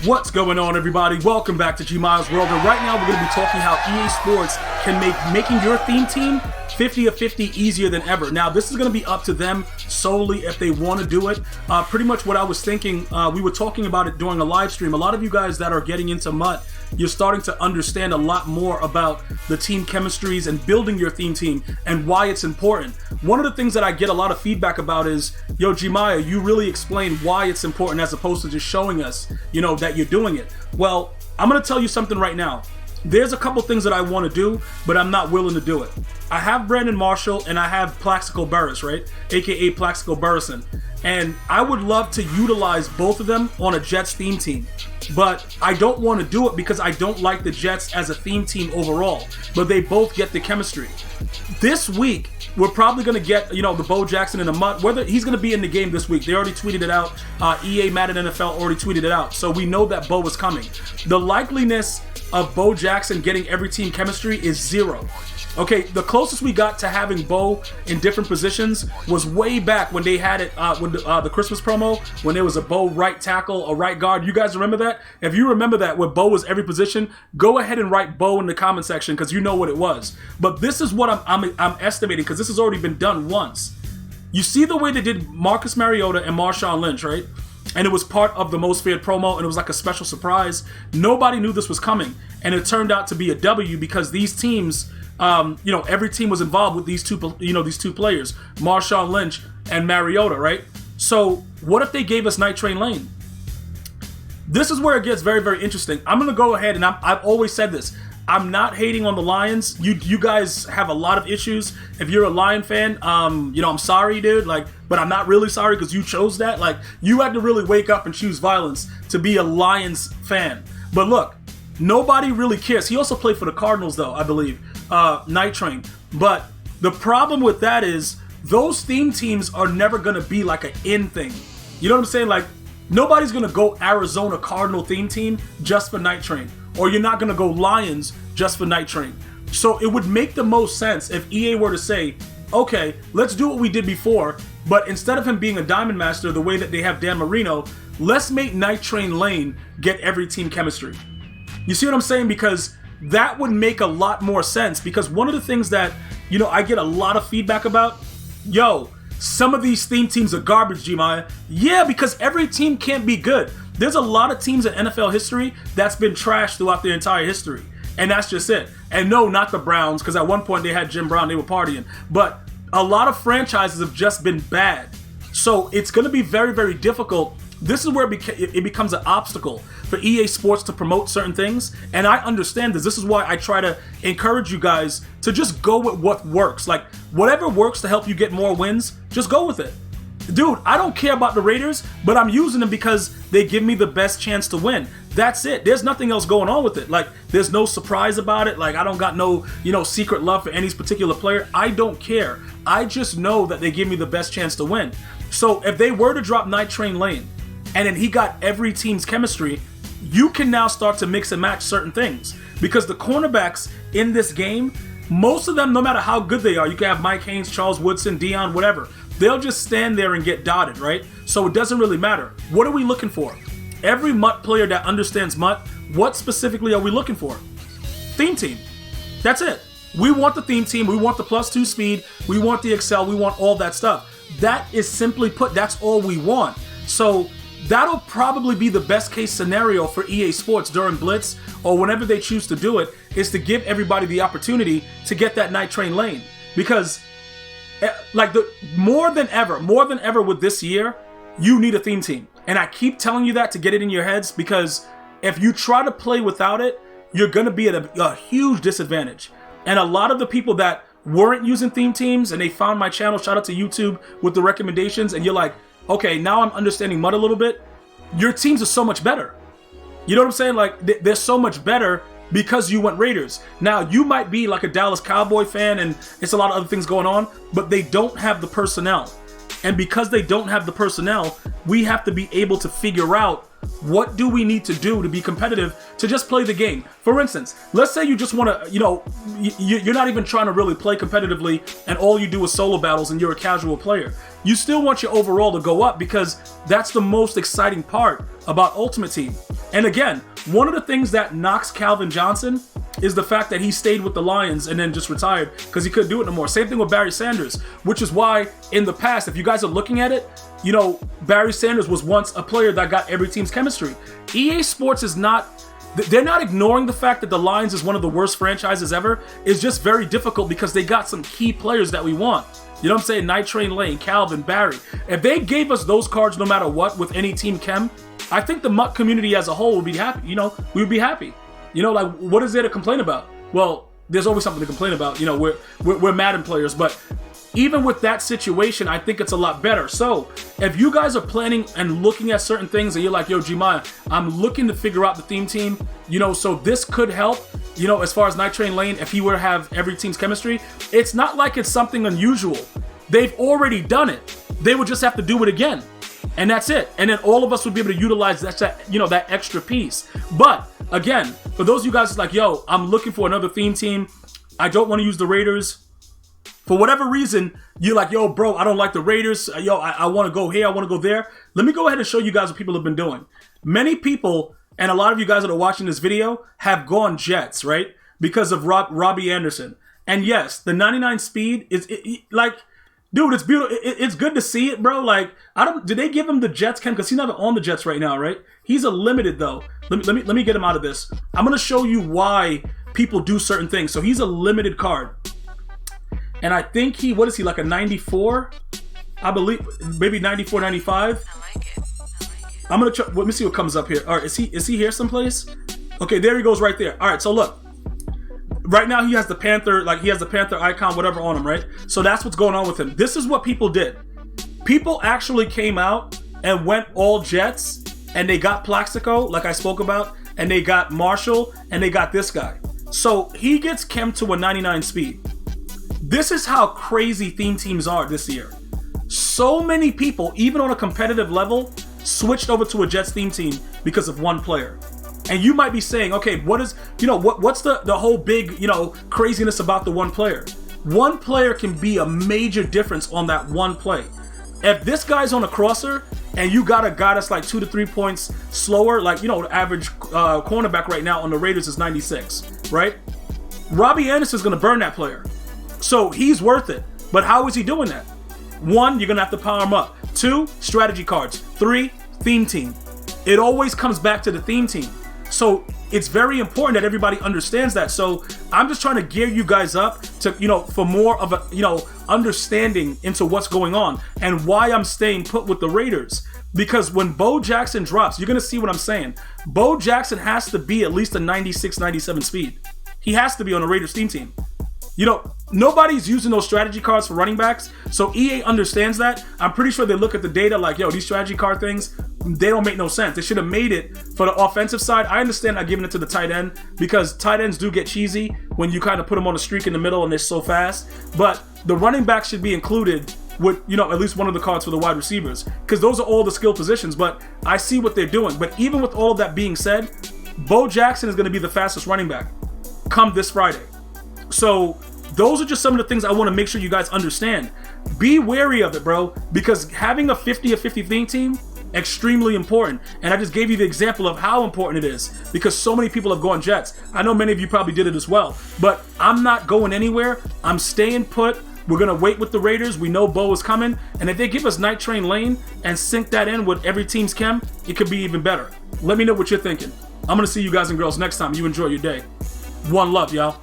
What's going on, everybody? Welcome back to GmiasWorld, and right now we're going to be talking how EA Sports can make making your theme team 50 of 50 easier than ever. Now, this is going to be up to them solely if they want to do it. Pretty much what I was thinking, we were talking about it during a live stream. A lot of you guys that are getting into MUT, you're starting to understand a lot more about the team chemistries and building your theme team and why it's important. One of the things that I get a lot of feedback about is, yo, Gmia, you really explain why it's important as opposed to just showing us, that you're doing it. Well, I'm going to tell you something right now. There's a couple things that I want to do, but I'm not willing to do it. I have Brandon Marshall and I have Plaxico Burris, right? AKA Plaxico Burrison. And I would love to utilize both of them on a Jets theme team. But I don't want to do it because I don't like the Jets as a theme team overall. But they both get the chemistry. This week, we're probably going to get, the Bo Jackson and the MUT. Whether he's going to be in the game this week. They already tweeted it out. EA Madden NFL already tweeted it out. So we know that Bo is coming. The likeliness of Bo Jackson getting every team chemistry is 0. Okay, the closest we got to having Bo in different positions was way back when they had it, when the Christmas promo, when there was a Bo right tackle, a right guard. You guys remember that? If you remember that, where Bo was every position, go ahead and write Bo in the comment section because you know what it was. But this is what I'm estimating because this has already been done once. You see the way they did Marcus Mariota and Marshawn Lynch, right? And it was part of the Most Feared promo, and it was like a special surprise. Nobody knew this was coming, and it turned out to be a W because these teams, every team was involved with these two players, Marshawn Lynch and Mariota, right? So what if they gave us Night Train Lane? This is where it gets very, very interesting. I'm going to go ahead, and I've always said this. I'm not hating on the Lions. You guys have a lot of issues. If you're a Lion fan, I'm sorry, dude. But I'm not really sorry because you chose that. You had to really wake up and choose violence to be a Lions fan. But look, nobody really cares. He also played for the Cardinals, though, I believe. Night Train. But the problem with that is those theme teams are never going to be like an in thing. You know what I'm saying? Nobody's going to go Arizona Cardinal theme team just for Night Train. Or you're not going to go Lions just for Night Train. So it would make the most sense if EA were to say, okay, let's do what we did before, but instead of him being a Diamond Master the way that they have Dan Marino, let's make Night Train Lane get every team chemistry. You see what I'm saying? Because that would make a lot more sense. Because one of the things that, I get a lot of feedback about, some of these theme teams are garbage, Gmia. Yeah, because every team can't be good. There's a lot of teams in NFL history that's been trashed throughout their entire history. And that's just it. And no, not the Browns, because at one point they had Jim Brown, they were partying. But a lot of franchises have just been bad. So it's going to be very, very difficult. This is where it becomes an obstacle for EA Sports to promote certain things. And I understand this. This is why I try to encourage you guys to just go with what works. Whatever works to help you get more wins, just go with it. Dude, I don't care about the Raiders, but I'm using them because they give me the best chance to win. That's it. There's nothing else going on with it. There's no surprise about it. I don't got no, secret love for any particular player. I don't care. I just know that they give me the best chance to win. So if they were to drop Night Train Lane, and then he got every team's chemistry, you can now start to mix and match certain things. Because the cornerbacks in this game, most of them, no matter how good they are, you can have Mike Haynes, Charles Woodson, Dion, whatever. They'll just stand there and get dotted, right? So it doesn't really matter. What are we looking for? Every MUT player that understands MUT, what specifically are we looking for? Theme team. That's it. We want the theme team. We want the +2 speed. We want the excel. We want all that stuff. That is simply put, that's all we want. So that'll probably be the best case scenario for EA Sports during Blitz or whenever they choose to do it, is to give everybody the opportunity to get that Night Train Lane. Because more than ever with this year, you need a theme team. And I keep telling you that to get it in your heads, because if you try to play without it, you're going to be at a huge disadvantage. And a lot of the people that weren't using theme teams and they found my channel, shout out to YouTube with the recommendations, and you're like, okay, now I'm understanding MUT a little bit. Your teams are so much better. You know what I'm saying? They're so much better because you went Raiders. Now, you might be like a Dallas Cowboy fan and it's a lot of other things going on, but they don't have the personnel. And because they don't have the personnel, we have to be able to figure out what do we need to do to be competitive to just play the game. For instance, let's say you just want to, you're not even trying to really play competitively and all you do is solo battles and you're a casual player. You still want your overall to go up because that's the most exciting part about Ultimate Team. And again, one of the things that knocks Calvin Johnson is the fact that he stayed with the Lions and then just retired because he couldn't do it no more. Same thing with Barry Sanders, which is why in the past, if you guys are looking at it, you know, Barry Sanders was once a player that got every team's chemistry. EA Sports is not, they're not ignoring the fact that the Lions is one of the worst franchises ever. It's just very difficult because they got some key players that we want. You know what I'm saying? Night Train Lane, Calvin, Barry. If they gave us those cards no matter what with any team chem, I think the MUT community as a whole would be happy. You know, we would be happy. You know, like, what is there to complain about? Well, there's always something to complain about. You know, we're Madden players, but even with that situation, I think it's a lot better. So if you guys are planning and looking at certain things and you're like, yo, Gmia, I'm looking to figure out the theme team, you know, so this could help, you know, as far as Night Train Lane, if he were to have every team's chemistry, it's not like it's something unusual. They've already done it. They would just have to do it again. And that's it. And then all of us would be able to utilize that, you know, that extra piece. But again, for those of you guys like, yo, I'm looking for another theme team. I don't want to use the Raiders. For whatever reason, you're like, yo, bro, I don't like the Raiders. Yo, I want to go here. I want to go there. Let me go ahead and show you guys what people have been doing. Many people, and a lot of you guys that are watching this video, have gone Jets, right? Because of Robbie Anderson. And yes, the 99 speed is like, dude, it's beautiful. It's good to see it, bro. Like, did they give him the Jets chem? Because he's not on the Jets right now, right? He's a limited though. Let me get him out of this. I'm gonna show you why people do certain things. So he's a limited card. And I think what is he, like a 94? I believe, maybe 94, 95. I like it. I'm gonna try, let me see what comes up here. All right, is he here someplace? Okay, there he goes right there. All right, so look. Right now he has the Panther, like he has the Panther icon, whatever on him, right? So that's what's going on with him. This is what people did. People actually came out and went all Jets, and they got Plaxico, like I spoke about, and they got Marshall, and they got this guy. So he gets chem to a 99 speed. This is how crazy theme teams are this year. So many people, even on a competitive level, switched over to a Jets theme team because of one player. And you might be saying, okay, what is, you know, what's the whole big, you know, craziness about the one player? One player can be a major difference on that one play. If this guy's on a crosser and you got a guy that's like 2 to 3 points slower, like, you know, the average cornerback right now on the Raiders is 96, right? Robbie Anderson is going to burn that player. So he's worth it. But how is he doing that? 1, you're going to have to power him up. 2, strategy cards. 3, theme team. It always comes back to the theme team. So it's very important that everybody understands that. So I'm just trying to gear you guys up to, you know, for more of a, you know, understanding into what's going on and why I'm staying put with the Raiders. Because when Bo Jackson drops, you're going to see what I'm saying. Bo Jackson has to be at least a 96, 97 speed. He has to be on a Raiders team. You know, nobody's using those strategy cards for running backs, so EA understands that. I'm pretty sure they look at the data like, yo, these strategy card things, they don't make no sense. They should have made it for the offensive side. I understand not giving it to the tight end because tight ends do get cheesy when you kind of put them on a streak in the middle and they're so fast. But the running back should be included with, you know, at least one of the cards for the wide receivers because those are all the skill positions. But I see what they're doing. But even with all of that being said, Bo Jackson is going to be the fastest running back come this Friday. So those are just some of the things I want to make sure you guys understand. Be wary of it, bro, because having a 50 or 50 theme team, extremely important. And I just gave you the example of how important it is because so many people have gone Jets. I know many of you probably did it as well, but I'm not going anywhere. I'm staying put. We're going to wait with the Raiders. We know Bo is coming. And if they give us Night Train Lane and sync that in with every team's chem, it could be even better. Let me know what you're thinking. I'm going to see you guys and girls next time. You enjoy your day. One love, y'all.